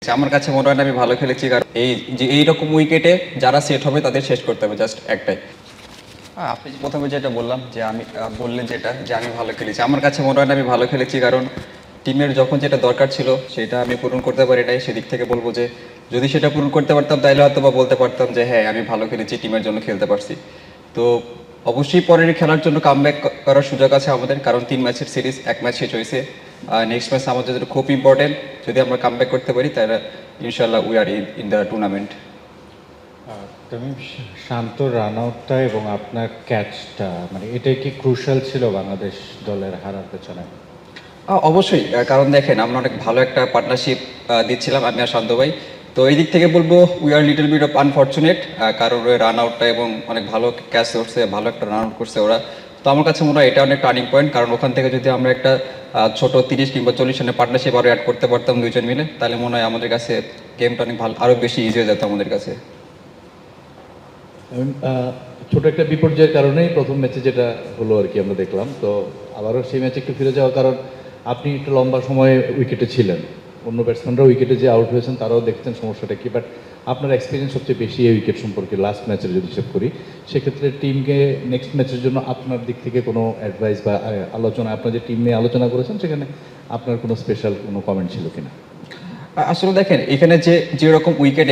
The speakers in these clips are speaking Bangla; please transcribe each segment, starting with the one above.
আমার কাছে মনে হয় না আমি ভালো খেলেছি, কারণ এইরকম উইকেটে যারা সেট হবে তাদের শেষ করতে হবে, জাস্ট একটাই। আপনি প্রথমে যেটা বললাম যে আমি বললেন যেটা যে আমি ভালো খেলেছি, আমার কাছে মনে হয় না আমি ভালো খেলেছি, কারণ টিমের যখন যেটা দরকার ছিল সেটা আমি পূরণ করতে পারি নাই। সেদিক থেকে বলবো যে যদি সেটা পূরণ করতে পারতাম তাহলে হয়তো বা বলতে পারতাম যে হ্যাঁ আমি ভালো খেলেছি, টিমের জন্য খেলতে পারছি। তো অবশ্যই পরের খেলার জন্য কামব্যাক করার সুযোগ আছে আমাদের, কারণ 3 ম্যাচের সিরিজ, 1 ম্যাচ শেষ হয়েছে। নেক্সট ম্যাচ আমাদের জন্য খুব ইম্পর্টেন্ট। যদি আমরা কামব্যাক করতে পারি তাহলে ইনশাল্লাহ we are in the tournament. Tamim, Shanto run আউটটা এবং আপনার ক্যাচটা মানে এটাই কি ক্রুশাল ছিল বাংলাদেশ দলের হারার পেছনে? অবশ্যই, কারণ দেখেন আমরা অনেক ভালো একটা পার্টনারশিপ দিচ্ছিলাম আমি আর শান্ত ভাই। তো এই দিক থেকে বলবো we are little bit of unfortunate, কারণ ওই রান আউটটা এবং অনেক ভালো ক্যাচ করছে, ভালো একটা রান আউট করছে ওরা। তো আমার কাছে মনে হয় এটা অনেক টার্নিং পয়েন্ট, কারণ ওখান থেকে যদি আমরা একটা ছোট 30 কিংবা 40 রানের পার্টনারশিপ আরও অ্যাড করতে পারতাম দুইজন মিলে, তাহলে মনে হয় আমাদের কাছে গেমটা অনেক ভালো, আরও বেশি ইজি হয়ে যেত আমাদের কাছে। ছোট একটা বিপর্যয়ের কারণেই প্রথম ম্যাচে যেটা হলো আর কি আমরা দেখলাম। তো আবারও সেই ম্যাচে একটু ফিরে যাওয়ার কারণ আপনি একটু লম্বা সময় উইকেটে ছিলেন, অন্য ব্যাটসম্যানরাও উইকেটে যে আউট হয়েছেন তারাও দেখছেন সমস্যাটা কি, বাট আপনার এক্সপিরিয়েন্স সবচেয়ে বেশি এই উইকেট সম্পর্কে লাস্ট ম্যাচের যদি হিসেব করি, সেক্ষেত্রে টিমকে নেক্সট ম্যাচের জন্য আপনার দিক থেকে কোনো অ্যাডভাইস বা আলোচনা, আপনার যে টিম নিয়ে আলোচনা করেছেন সেখানে আপনার কোনো স্পেশাল কোনো কমেন্ট ছিল কিনা? আসলে দেখেন এখানে যেরকম উইকেট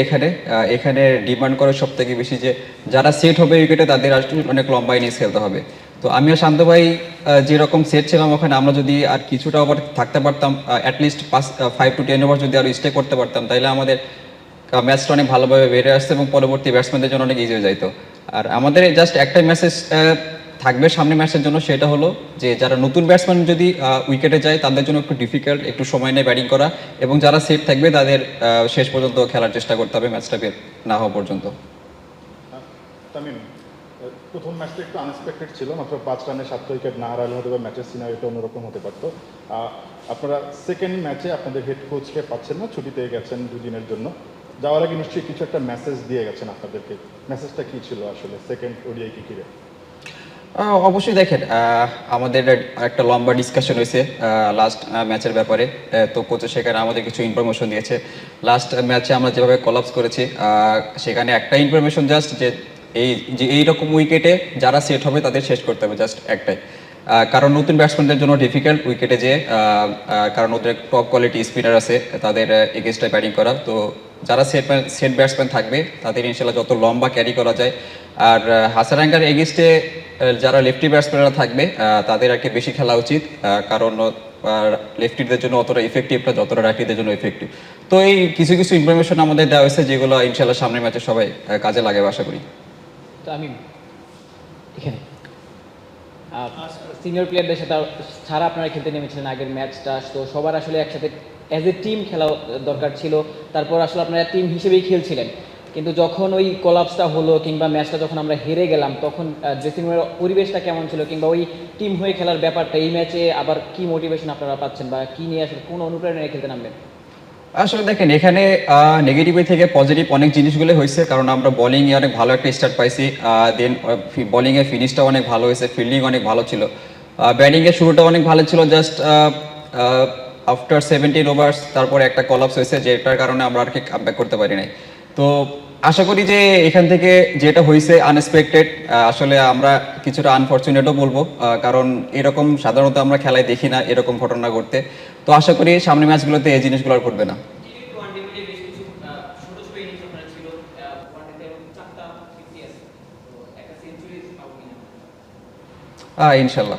এখানে ডিমান্ড করে সব থেকে বেশি যে যারা সেট হবে উইকেটে তাদের আসলে অনেক লম্বা ইনিংস খেলতে হবে। তো আমি আর শান্ত ভাই যেরকম সেট ছিলাম ওখানে, আমরা যদি আর কিছুটা ওভার থাকতে পারতাম, অ্যাটলিস্ট 5 to 10 ওভার যদি আরও স্টে করতে পারতাম, তাহলে আমাদের ম্যাচটা অনেক ভালোভাবে বেড়ে আসতো এবং পরবর্তী ব্যাটসম্যানদের জন্য অনেক ইজি হয়ে যাইতো। আর আমাদের জাস্ট একটাই মেসেজ থাকবে সামনে ম্যাচের জন্য, সেটা হলো যে যারা নতুন ব্যাটসম্যান যদি উইকেটে যায় তাদের জন্য একটু ডিফিকাল্ট, একটু সময় নিয়ে ব্যাটিং করা, এবং যারা সেট থাকবে তাদের শেষ পর্যন্ত খেলার চেষ্টা করতে হবে ম্যাচটা বের না হওয়া পর্যন্ত। তামিম, প্রথম ম্যাচটা একটু আনএক্সপেক্টেড ছিল, মাত্র 5 রানে 7 উইকেট না হারালে হয়তো বা ম্যাচের সিনারিটা অন্যরকম হতে পারতো। আপনারা সেকেন্ড ম্যাচে আপনাদের হেড কোচকে পাচ্ছেন না, ছুটিতে গেছেন দুদিনের জন্য। যাওয়ার আগে নিশ্চয়ই কিছু একটা মেসেজ দিয়ে গেছেন আপনাদেরকে, মেসেজটা কী ছিল আসলে সেকেন্ড ওডিআই কি ঘিরে? অবশ্যই দেখেন আমাদের একটা লম্বা ডিসকাশন হয়েছে লাস্ট ম্যাচের ব্যাপারে। তো কোচ সেখানে আমাদের কিছু ইনফরমেশন দিয়েছে। লাস্ট ম্যাচে আমরা যেভাবে কলাপস করেছি সেখানে একটা ইনফরমেশন জাস্ট যে এইরকম উইকেটে যারা সেট হবে তাদের শেষ করতে হবে, জাস্ট একটাই। কারণ নতুন ব্যাটসম্যানদের জন্য ডিফিকাল্ট উইকেটে যে, কারণ ওদের টপ কোয়ালিটি স্পিনার আছে, তাদের এগেনস্টে ব্যাটিং করা। তো যারা সেট ব্যাটসম্যান থাকবে তাদের ইনশাল্লাহ যত লম্বা ক্যারি করা যায়। আর হাসারাঙ্গার এগেনস্টে যারা লেফটি ব্যাটসম্যানরা থাকবে তাদের আর কি বেশি খেলা উচিত, কারণ লেফটিদের জন্য অতটা ইফেক্টিভ না যতটা রাইটিদের জন্য ইফেক্টিভ। তো এই কিছু কিছু ইনফরমেশন আমাদের দেওয়া হয়েছে যেগুলো ইনশাল্লাহ সামনের ম্যাচে সবাই কাজে লাগাবে আশা করি। তো আমি এখানে সিনিয়র প্লেয়ারদের সাথে ছাড়া আপনারা খেলতে নেমেছিলেন আগের ম্যাচটা, তো সবার আসলে একসাথে অ্যাজ এ টিম খেলা দরকার ছিল। তারপর আসলে আপনারা টিম হিসেবেই খেলছিলেন, কিন্তু যখন ওই কোলাপসটা হলো কিংবা ম্যাচটা যখন আমরা হেরে গেলাম তখন ড্রেসিং রুমের পরিবেশটা কেমন ছিল, কিংবা ওই টিম হয়ে খেলার ব্যাপারটা, এই ম্যাচে আবার কি মোটিভেশন আপনারা পাচ্ছেন বা কি নিয়ে আসলে কোন অনুপ্রেরণায় খেলতে নামবেন? আসলে দেখেন এখানে নেগেটিভ থেকে পজিটিভ অনেক জিনিসগুলো হয়েছে, কারণ আমরা বোলিংয়ে অনেক ভালো একটা স্টার্ট পাইছি। দেন বোলিংয়ের ফিনিশটা অনেক ভালো হয়েছে, ফিল্ডিং অনেক ভালো ছিল, ব্যাটিংয়ের শুরুটা অনেক ভালো ছিল। জাস্ট আফটার 17 ওভার্স তারপরে একটা কলাপস হয়েছে, যেটার কারণে আমরা আর কি কামব্যাক করতে পারি নাই। তো আশা করি যে এখান থেকে যেটা হয়েছে আনএক্সপেক্টেড, আসলে আমরা কিছুটা আনফর্চুনেটও বলবো, কারণ এরকম সাধারণত আমরা খেলায় দেখি না এরকম ঘটনা ঘটতে। তো আশা করি সামনের ম্যাচগুলোতে এই জিনিসগুলো আর ঘটবে না। ইনশাল্লাহ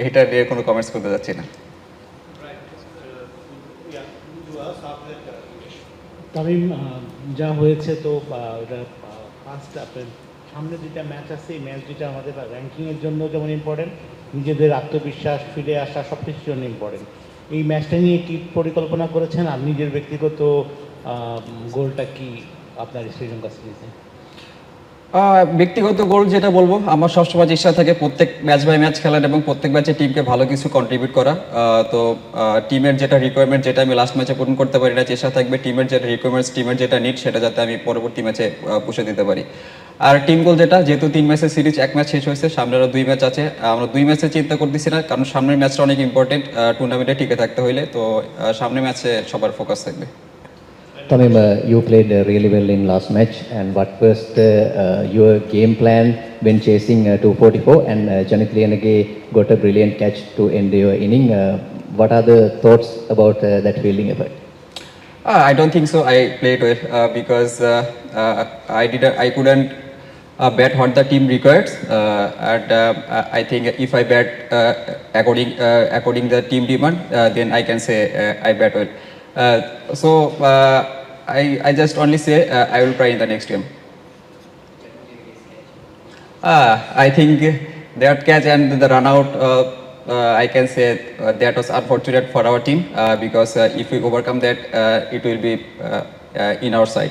এটা নিয়ে কোনো কমেন্টস করতে যাচ্ছি না। তামিম, যা হয়েছে তো ওটা ফার্স্ট আপনার সামনে দুইটা ম্যাচ আছে, এই ম্যাচ দুইটা আমাদের র্যাঙ্কিংয়ের জন্য যেমন ইম্পর্টেন্ট, নিজেদের আত্মবিশ্বাস ফিরে আসা সব কিছুর জন্য ইম্পর্টেন্ট। এই ম্যাচটা নিয়ে কি পরিকল্পনা করেছেন, আর নিজের ব্যক্তিগত গোলটা কি আপনার শ্রীলঙ্কা সিরিজে? ব্যক্তিগত গোল যেটা বলবো, আমার সবসময় চেষ্টা থাকে প্রত্যেক ম্যাচ বাই ম্যাচ খেলার এবং প্রত্যেক ম্যাচে টিমকে ভালো কিছু কন্ট্রিবিউট করা। তো টিমের যেটা রিকোয়ারমেন্ট, যেটা আমি লাস্ট ম্যাচে পূরণ করতে পারি না, চেষ্টা থাকবে টিমের যেটা রিকোয়ারমেন্টস, টিমের যেটা নিড সেটা যাতে আমি পরবর্তী ম্যাচে পুষে দিতে পারি। আর টিম গোল যেটা, যেহেতু 3 ম্যাচের সিরিজ, 1 ম্যাচ শেষ হয়েছে, সামনে আরও 2 ম্যাচ আছে, আমরা 2 ম্যাচে চিন্তা করতেছি না, কারণ সামনের ম্যাচটা অনেক ইম্পর্টেন্ট টুর্নামেন্টে টিকে থাকতে হইলে। তো সামনের ম্যাচে সবার ফোকাস থাকবে। Tamim, you played really well in last match. And what was your game plan when chasing 244? And Janit Lianage got a brilliant catch to end your inning. What are the thoughts about that fielding effort? I don't think so. I played well because I couldn't bat what the team requires, and I think if I bat according the team demand, then I can say I bat well. So I just only say I will try in the next game. I think that catch and the run out. I can say that was unfortunate for our team because if we overcome that, it will be in our side.